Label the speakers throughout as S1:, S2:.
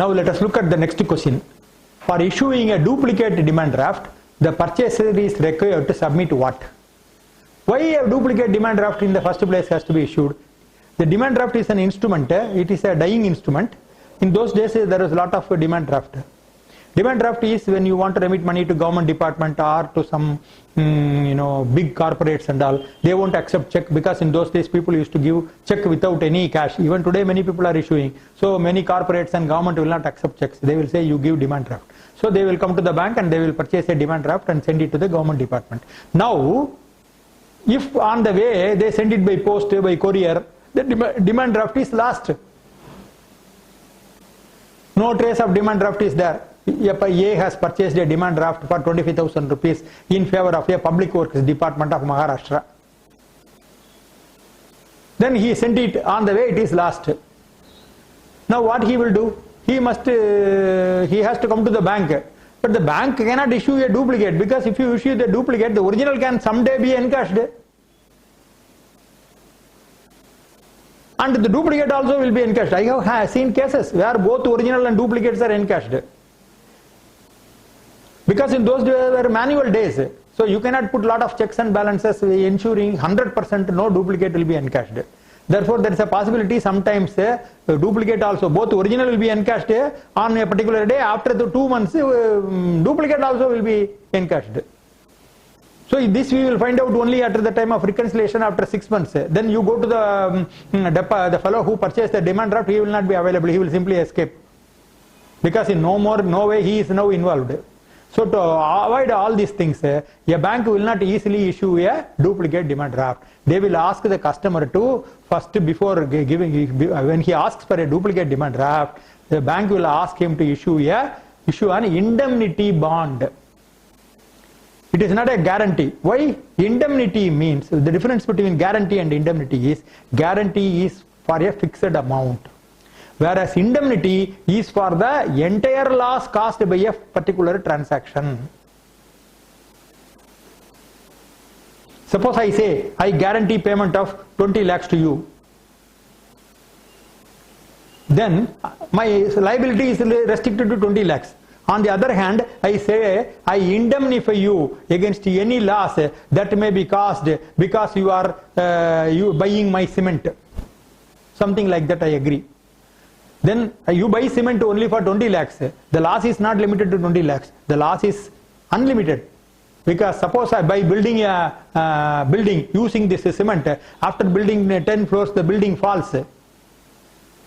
S1: Now let us look at the next question. For issuing a duplicate demand draft, the purchaser is required to submit what? Why a duplicate demand draft in the first place has to be issued? The demand draft is an instrument, it is a dying instrument. In those days there was a lot of demand draft. Demand draft is when you want to remit money to government department or to some big corporates and all. They won't accept check because in those days people used to give check without any cash. Even today many people are issuing. So many corporates and government will not accept checks. They will say you give demand draft. So they will come to the bank and they will purchase a demand draft and send it to the government department. Now, if on the way they send it by post, by courier, the demand draft is lost. No trace of demand draft is there. A has purchased a demand draft for 25,000 rupees in favor of a public works department of Maharashtra. Then he sent it, on the way it is lost. Now what he will do? He has to come to the bank. But the bank cannot issue a duplicate because if you issue the duplicate, the original can someday be encashed. And the duplicate also will be encashed. I have seen cases where both original and duplicates are encashed. Because in those days were manual days. So you cannot put lot of checks and balances ensuring 100% no duplicate will be encashed. Therefore there is a possibility sometimes duplicate also, both original will be encashed on a particular day, after the 2 months duplicate also will be encashed. So this we will find out only after the time of reconciliation after 6 months. Then you go to the fellow who purchased the demand draft, he will not be available, he will simply escape. Because in no way he is now involved. So to avoid all these things, a bank will not easily issue a duplicate demand draft. They will ask the customer to first, before giving, when he asks for a duplicate demand draft, the bank will ask him to issue an indemnity bond. It is not a guarantee. Why? Indemnity means, the difference between guarantee and indemnity is, guarantee is for a fixed amount, whereas indemnity is for the entire loss caused by a particular transaction. Suppose I say, I guarantee payment of 20 lakhs to you. Then my liability is restricted to 20 lakhs. On the other hand, I say, I indemnify you against any loss that may be caused because you are buying my cement. Something like that I agree. Then you buy cement only for 20 lakhs. The loss is not limited to 20 lakhs. The loss is unlimited. Because suppose I by building a building using this cement, after building 10 floors the building falls.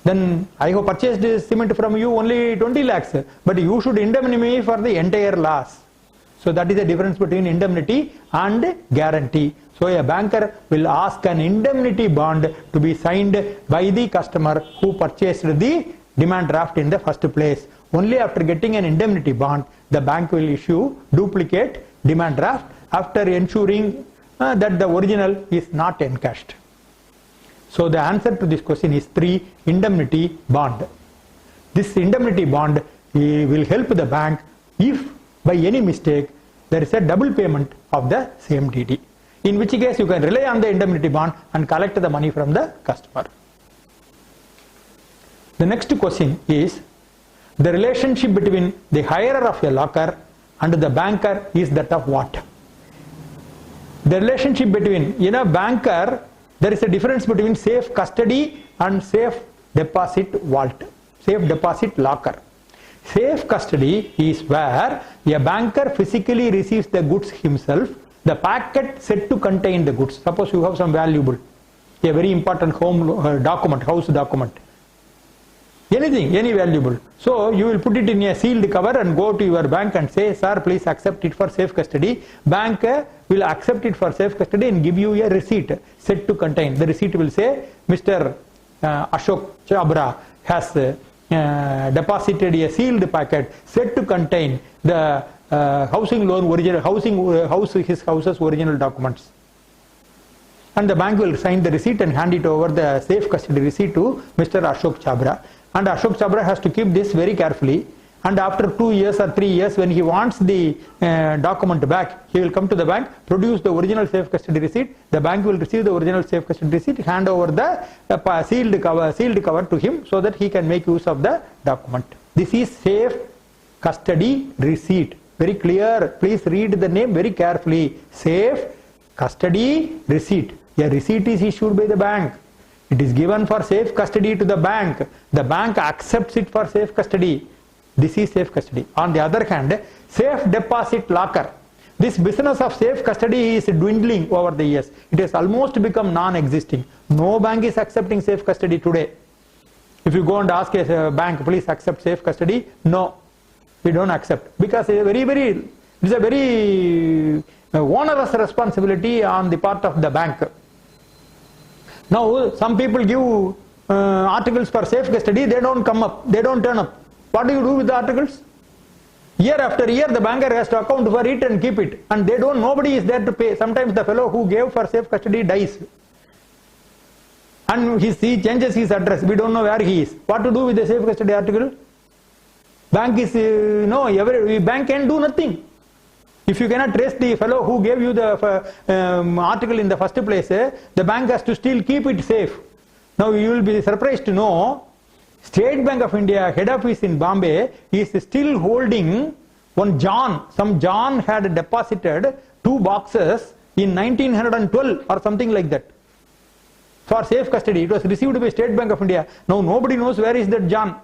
S1: Then I have purchased this cement from you only 20 lakhs. But you should indemnify me for the entire loss. So that is the difference between indemnity and guarantee. So a banker will ask an indemnity bond to be signed by the customer who purchased the demand draft in the first place. Only after getting an indemnity bond, the bank will issue duplicate demand draft after ensuring that the original is not encashed. So the answer to this question is 3, indemnity bond. This indemnity bond will help the bank if by any mistake there is a double payment of the same DD. In which case you can rely on the indemnity bond and collect the money from the customer. The next question is, the relationship between the hirer of a locker and the banker is that of what? The relationship between, in a banker, there is a difference between safe custody and safe deposit vault, safe deposit locker. Safe custody is where a banker physically receives the goods himself, the packet said to contain the goods. Suppose you have some valuable, a very important home document, house document, anything, any valuable. So you will put it in a sealed cover and go to your bank and say, sir, please accept it for safe custody. Bank will accept it for safe custody and give you a receipt said to contain. The receipt will say, Mr. Ashok Chabra has deposited a sealed packet said to contain the housing loan original, his house's original documents. And the bank will sign the receipt and hand it over, the safe custody receipt, to Mr. Ashok Chabra. And Ashok Chabra has to keep this very carefully. And after 2 years or 3 years, when he wants the document back, he will come to the bank, produce the original safe custody receipt. The bank will receive the original safe custody receipt, hand over the sealed cover to him so that he can make use of the document. This is safe custody receipt. Very clear. Please read the name very carefully. Safe custody receipt. A receipt is issued by the bank. It is given for safe custody to the bank. The bank accepts it for safe custody. This is safe custody. On the other hand, safe deposit locker. This business of safe custody is dwindling over the years. It has almost become non-existing. No bank is accepting safe custody today. If you go and ask a bank, please accept safe custody, no, we don't accept, because it is a very onerous responsibility on the part of the bank. Now, some people give articles for safe custody, they don't come up, they don't turn up. What do you do with the articles? Year after year, the banker has to account for it and keep it, and nobody is there to pay. Sometimes the fellow who gave for safe custody dies, and he changes his address. We don't know where he is. What to do with the safe custody article? Bank is bank can do nothing. If you cannot trace the fellow who gave you the article in the first place, the bank has to still keep it safe. Now you will be surprised to know, State Bank of India head office in Bombay is still holding one John. Some John had deposited 2 boxes in 1912 or something like that for safe custody. It was received by State Bank of India. Now nobody knows where is that John.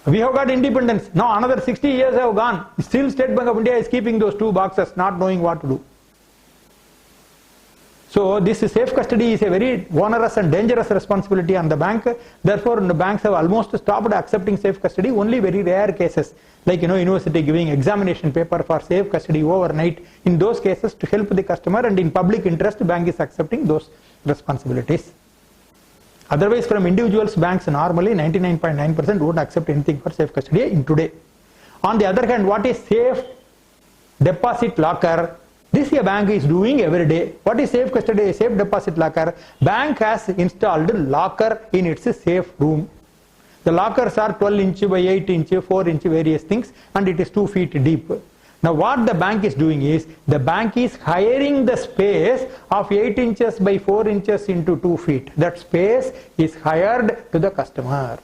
S1: We have got independence. Now another 60 years have gone. Still State Bank of India is keeping those 2 boxes, not knowing what to do. So this safe custody is a very onerous and dangerous responsibility on the bank. Therefore, the banks have almost stopped accepting safe custody. Only very rare cases, like university giving examination paper for safe custody overnight. In those cases, to help the customer and in public interest, bank is accepting those responsibilities. Otherwise, from individuals, banks normally 99.9% won't accept anything for safe custody in today. On the other hand, what is safe deposit locker? This a bank is doing every day. What is safe custody, safe deposit locker? Bank has installed locker in its safe room. The lockers are 12 inch by 8 inch, 4 inch, various things, and it is 2 feet deep. Now what the bank is doing is, the bank is hiring the space of 8 inches by 4 inches into 2 feet. That space is hired to the customer.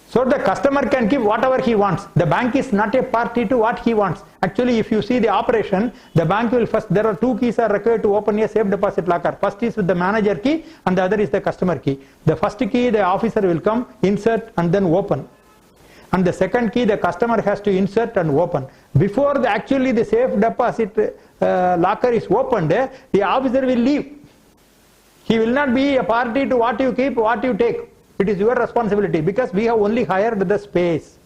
S1: So the customer can keep whatever he wants. The bank is not a party to what he wants. Actually, if you see the operation, the bank will first, there are 2 keys are required to open a safe deposit locker. First is with the manager key and the other is the customer key. The first key, the officer will come, insert and then open. And the second key, the customer has to insert and open. Before the safe deposit locker is opened, the officer will leave. He will not be a party to what you keep, what you take. It is your responsibility, because we have only hired the space.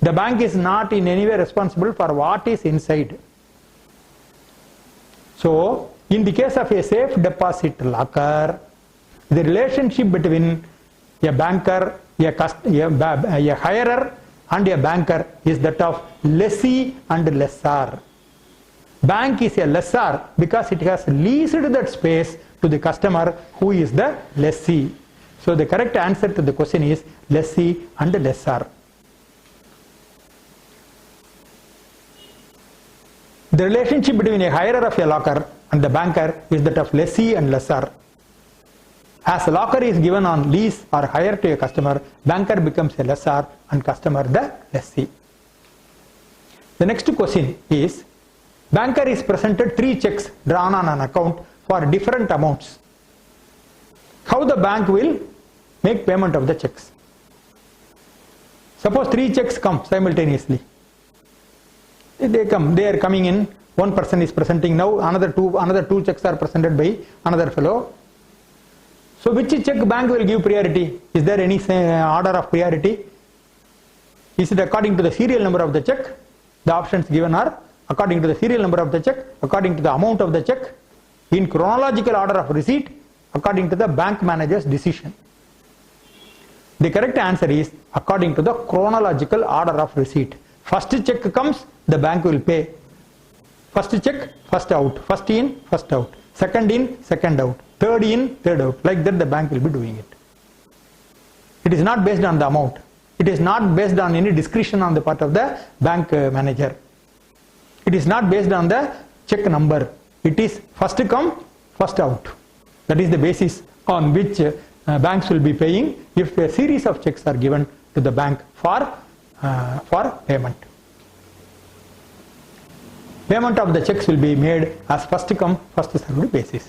S1: The bank is not in any way responsible for what is inside. So, in the case of a safe deposit locker, the relationship between a banker, a hirer and a banker is that of lessee and lessor. Bank is a lessor because it has leased that space to the customer who is the lessee. So the correct answer to the question is lessee and lessor. The relationship between a hirer of a locker and the banker is that of lessee and lessor. As a locker is given on lease or hire to a customer, banker becomes a lessor and customer the lessee. The next question is, banker is presented 3 checks drawn on an account for different amounts. How the bank will make payment of the checks? Suppose 3 checks come simultaneously. They are coming in, one person is presenting now, another two checks are presented by another fellow. So which check bank will give priority? Is there any order of priority? Is it according to the serial number of the check? The options given are according to the serial number of the check, according to the amount of the check, in chronological order of receipt, according to the bank manager's decision. The correct answer is according to the chronological order of receipt. First check comes, the bank will pay. First check, first out. First in, first out. Second in, second out. Third in, third out. Like that the bank will be doing it. It is not based on the amount. It is not based on any discretion on the part of the bank manager. It is not based on the check number. It is first come, first out. That is the basis on which banks will be paying if a series of checks are given to the bank for payment. Payment of the checks will be made as first come, first served basis.